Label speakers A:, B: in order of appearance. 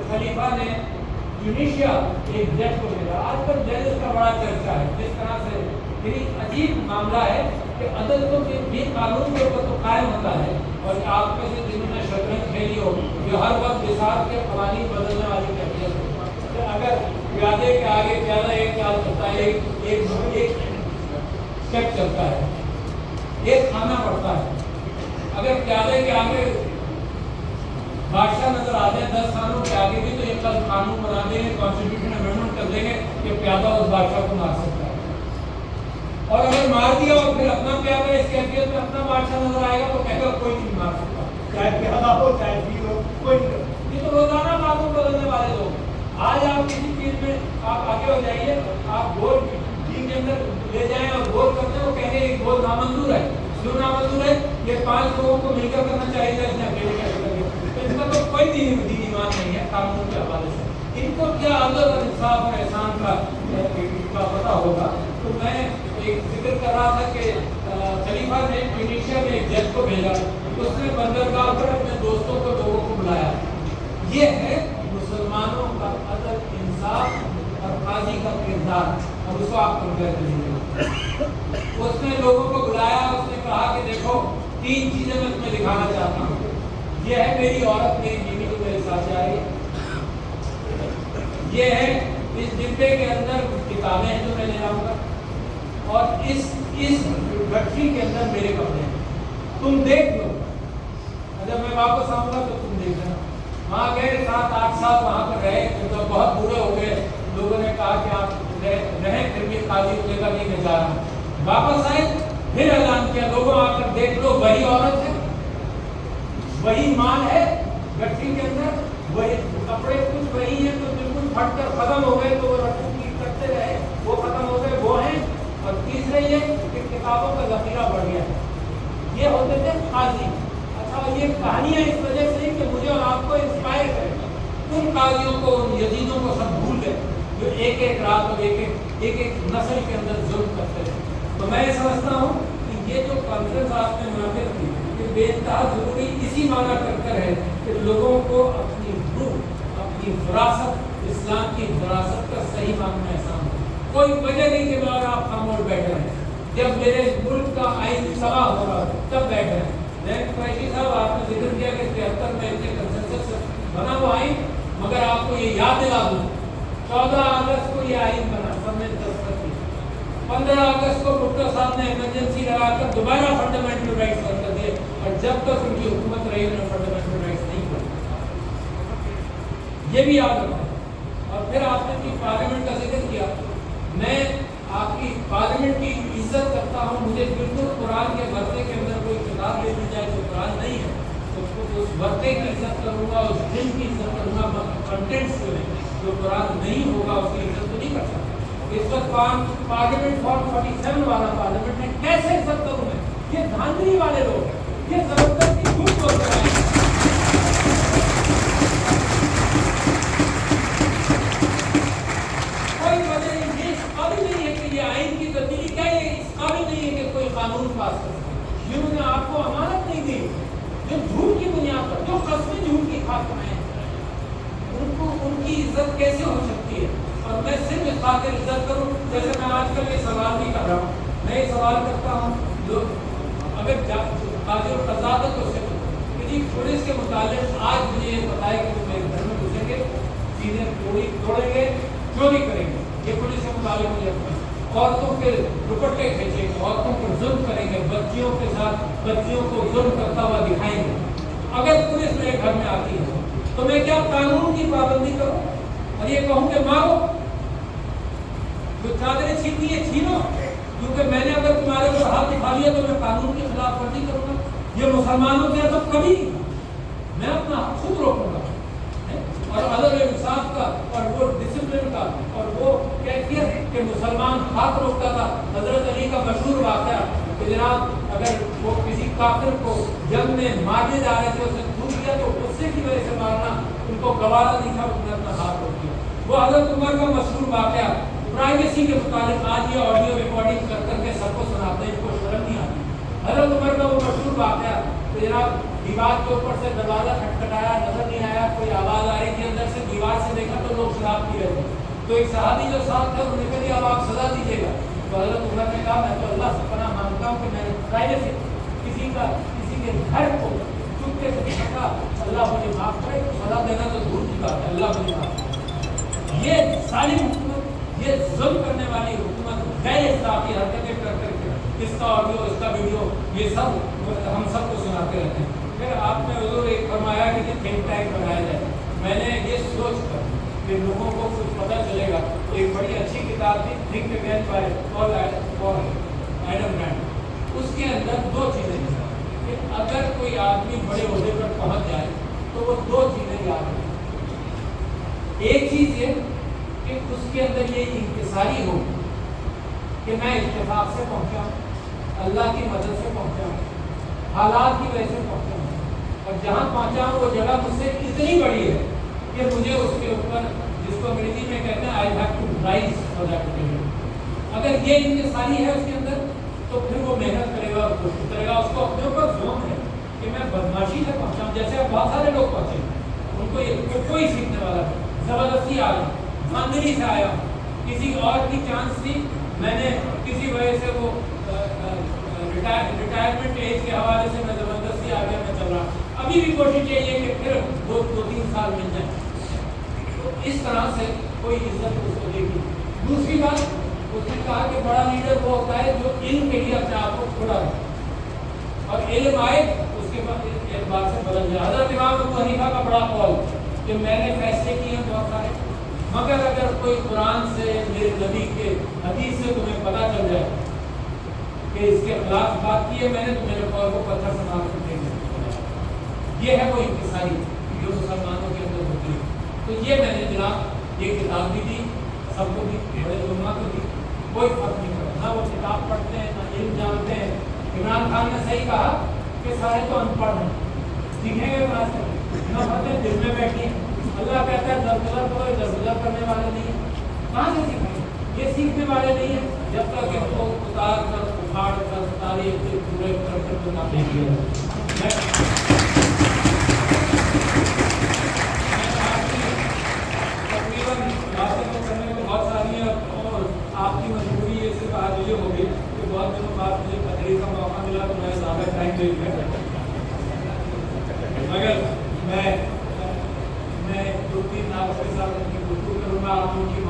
A: खलीफा ने ट्यूनीशिया एक जज को भेजा। आजकल जज का बड़ा चर्चा है, जिस तरह से फिर अजीब मामला है कि अदालतों के भी कानून के ऊपर तो कायम होता है, और आप में से जिन्होंने शतरंज खेली हो जो हर वक्त विसार के कवानीन बदलने वाली कैफियत हो। तो अगर प्यादे के आगे प्यादा एक चाल चलता है, एक स्टेप चलता है, एक खाना पड़ता है। अगर प्यादे के आगे बादशाह नजर आ जाए 10 खानों के आगे भी, तो ये कल कानून बना देंगे, कॉन्स्टिट्यूशन अमेंडमेंट कर देंगे कि प्यादा उस बादशाह को मार सकता है। और अगर मार दिया और फिर अपना प्यादा इस कैफियत में अपना बादशाह नजर आएगा तो कहेगा कोई नहीं मार सकता, चाहे प्यादा हो चाहे भी हो, कोई नहीं। ये तो रोजाना कानून बदलने वाले लोग। आज आप किसी चीज में आप आगे हो जाइए, आप गोल टीम के अंदर ले जाएं और गोल करते हो, कहेंगे एक गोल नामंजूर है। क्यों नामंजूर है? ये 5 लोगों को मिलकर करना चाहिए, इसने अकेले कैसे कर दिया? इसका तो कोई दीनी ईमान नहीं है कानून के हवाले से। इनको क्या अदल और इंसाफ और एहसान का पता होगा। तो मैं एक जिक्र कर रहा था कि खलीफा ने ट्यूनीशिया में एक जज को भेजा, उसने बंदरगाह पर अपने दोस्तों को, लोगों को बुलाया। ये है मुसलमानों का अदल, इंसाफ और काजी का किरदार, और उसको आप कंपेयर करेंगे। उसने लोगों को बुलाया, उसने कहा कि देखो 3 चीजें मैं तुम्हें दिखाना चाहता हूँ। ये है मेरी औरत, मेरी बीवी जो मेरे साथ जा रही है। ये है इस डिब्बे के अंदर किताबें हैं जो मैं ले आऊंगा, और इस गठरी के अंदर मेरे कपड़े हैं, तुम देख लो। जब मैं वापस आऊंगा तो तुम देख लेना। वहाँ गए 7-8 साल वहाँ पर रहे, तो बहुत बुरे हो गए। लोगों ने कहा कि आप रहें, फिर भी काजी को देखा नहीं मैं जा रहा। वापस आए, फिर ऐलान किया, लोगों आकर देख लो, वही औरत है, वही माल है गठरी के अंदर, वही कपड़े कुछ वही है, तो बिल्कुल फटकर खत्म हो गए, तो वो रखू की करते रहे, वो खत्म हो गए, वो हैं। और तीसरे ये कि किताबों का जखीरा बढ़ गया। ये होते थे काजी। अच्छा, ये कहानियां इस वजह से कि मुझे और आपको इंस्पायर करें। उन काजियों को, उन यजीदों को सब भूल गए जो एक रात और एक नस्ल के अंदर जुल्म करते थे। तो मैं समझता हूँ कि ये जो कॉन्फ्रेंस आपने मुनाफिर की, ये बेइंतहा जरूरी इसी माना कर है कि लोगों को अपनी रूह, अपनी विरासत, इस्लाम की विरासत का सही मानना एहसान हो। कोई वजह नहीं कि मैं आप खामोश बैठे हैं। जब मेरे मुल्क का आइन सवा हो रहा है तब बैठे हैं। कुरैशी साहब, आपने जिक्र किया कि 73 में इतने कंसेंसस बना वो आइन, मगर आपको ये याद दिला दूँ, 14 अगस्त को ये आइन बना, सबने दस्तखत की। 15 अगस्त को भुट्टो साहब ने इमरजेंसी लगाकर दोबारा फंडामेंटल राइट्स बंद कर दिए, और जब तक उनकी हुकूमत रही उन्होंने फंडामेंटल राइट्स नहीं बने। ये भी याद रखना। और फिर आपने पार्लियामेंट का जिक्र किया। मैं आपकी पार्लियामेंट की इज्जत करता हूँ। मुझे बिल्कुल कुरान के वर्ते के अंदर कोई किताब ले दी जाए जो कुरान नहीं है, तो उस वर्ते की इज्जत करूँगा, उस दिन की इज्जत करूँगा। कंटेंट्स जो कुरान नहीं होगा उसकी इज्जत तो नहीं कर सकता। इस वक्त पार्लियामेंट फॉर 47 वाला पार्लियामेंट में कैसे इज्जत करूँ मैं? ये धांधली वाले लोग हैं, ये जबरदस्ती झूठ बोल रहे हैं। कोई वजह नहीं, ये इस काबिल नहीं है कि ये आइन की तब्दीली, क्या ये इस काबिल नहीं है कि कोई कानून पास कर सके। जिन्होंने आपको अमानत नहीं दी, जो झूठ की बुनियाद पर, जो कस्में झूठ की खा खाए, उनको उनकी इज्जत कैसे हो सकती है? और मैं सिर्फ इस खातिर इज्जत करूँ, जैसे मैं आजकल ये सवाल नहीं कर रहा हूँ, मैं ये सवाल करता हूँ, लोग अगर काजिल फसाद तो से कि पुलिस के मुताबिक आज मुझे ये पता है कि वो मेरे घर में घुसेंगे, सीधे तोड़ेंगे, चोरी करेंगे, ये पुलिस के मुताबिक मुझे पता है। औरतों के दुपट्टे खींचेंगे, औरतों पर जुल्म करेंगे, बच्चियों के साथ बच्चियों को जुल्म करता हुआ दिखाएंगे। अगर पुलिस मेरे घर में आती है तो मैं क्या कानून की पाबंदी करूं और ये कहूं कि मारो, जो चादरें छीननी है छीनो, क्योंकि मैंने अगर तुम्हारे ऊपर हाथ दिखा लिया तो मैं कानून की खिलाफ वर्जी करूंगा? ये मुसलमानों के तो कभी मैं अपना खुद रोकूंगा। और अदल इंसाफ का और वो डिसिप्लिन का और वो कैफियत कि मुसलमान हाथ रोकता था। हजरत अली का मशहूर वाक़या कि जनाब अगर वो किसी काफिर को जंग में मारने जा रहे थे, उसे छू दिया तो गुस्से की वजह से मारना उनको गवारा नहीं था, उसने अपना हाथ रोक दिया। वो हजरत उमर का मशहूर वाक़या, प्राइवेसी के मुताबिक आज ये ऑडियो रिकॉर्डिंग कर करके सबको सुनाते हैं, इनको शर्म नहीं आती। हजरत उमर का वो मशहूर वाक़या कि जनाब दीवार के ऊपर से दरवाज़ा खटखटाया, नजर नहीं आया, कोई आवाज़ आ रही थी अंदर से, दीवार تو ایک صحابی جو ساتھ تھے انہوں نے کہا اب آپ سزا دیجیے گا. تو حضرت عمر نے کہا میں تو اللہ سے پناہ مانگتا ہوں کہ میں پرائیویسی کسی کے گھر کو چپکے سے دیکھا اللہ مجھے معاف کرے. سزا دینا تو دور کی بات ہے, اللہ مجھے معاف کرے. یہ ظالم حکومت, یہ ظلم کرنے والی حکومت غیر اخلاقی حرکتیں کر کر کے اس کا آڈیو اس کا ویڈیو یہ سب ہم سب کو سناتے رہتے ہیں. پھر آپ نے حضور ایک فرمایا کہ تھنک ٹینک بنایا جائے. میں نے یہ سوچ کر کہ لوگوں کو کچھ پتہ چلے گا, ایک بڑی اچھی کتاب تھی think again by Paul Adam Grant. اس کے اندر دو چیزیں ہیں کہ اگر کوئی آدمی بڑے عہدے پر پہنچ جائے تو وہ دو چیزیں یاد رکھیں. ایک چیز یہ کہ اس کے اندر یہ انکساری ہو کہ میں اتفاق سے پہنچا ہوں, اللہ کی مدد سے پہنچا ہوں, حالات کی وجہ سے پہنچا ہوں, اور جہاں پہنچا ہوں وہ جگہ مجھ سے اتنی بڑی ہے کہ مجھے اس کے اوپر, جس کو انگریزی میں کہتے ہیں I have to rise for that place. اگر یہ انکساری ہے اس کے اندر تو پھر وہ محنت کرے گا, کوشش کرے گا. اس کو اپنے اوپر زوم ہے کہ میں بدماشی سے پہنچا ہوں, جیسے اب بہت سارے لوگ پہنچے ہیں, ان کو کوئی سیکھنے والا نہیں, زبردستی آ گیا, مندری سے آیا, کسی اور کی چانس تھی, میں نے کسی وجہ سے وہ ریٹائرمنٹ ایج کے حوالے سے میں زبردستی آ گیا, میں چل رہا. ابھی بھی کوشش یہی ہے کہ پھر 2-3 سال مل جائیں. تو اس طرح سے کوئی عزت اس کو دے گی. دوسری بات, اس نے کہا کہ بڑا لیڈر وہ ہوتا ہے جو علم کے لیے اپنے آپ کو کھڑا ہے, اور علم آئے اس کے بعد اعتبار سے بدل جائے. حضرت امام ابو حنیفہ کا بڑا قول کہ میں نے فیصلے کیے ہیں بہت سارے, مگر اگر کوئی قرآن سے میرے نبی کے حدیث سے تمہیں پتہ چل جائے کہ اس کے خلاف بات کی ہے میں نے, تو میرے قول کو پتھر سے مار کر دیں گے. یہ ہے وہ انکساری جو مسلمانوں کے اندر ہوتی ہے. تو یہ میں نے جناب یہ کتاب بھی دی, سب کو دی, بڑے علماء کو دی, کوئی فرق نہیں پڑتا. نہ وہ کتاب پڑھتے ہیں نہ علم جانتے ہیں. عمران خان نے صحیح کہا کہ سارے تو ان پڑھ ہیں, سیکھیں گے کہاں سے, نہ پڑھتے دل میں بیٹھے. اللہ کہتا ہے درگزر کرو, درگزر کرنے والے نہیں ہیں, کہاں سے سیکھیں گے؟ یہ سیکھنے والے نہیں ہیں جب تک ان کو اتار کر اکھاڑ کر تاریخ کے پورے کر کے نہ دیکھیے. باتیں تو کرنے کو بہت ساری ہیں, اور آپ کی مجبوری یہ صرف آج یہ ہوگی کہ بہت دنوں بعد مجھے تقریر کا موقع ملا تو میں زیادہ ٹائم دے دیا, مگر میں 2-3 آپ کے ساتھ ان کی گفتگو کروں گا, آپ ان کی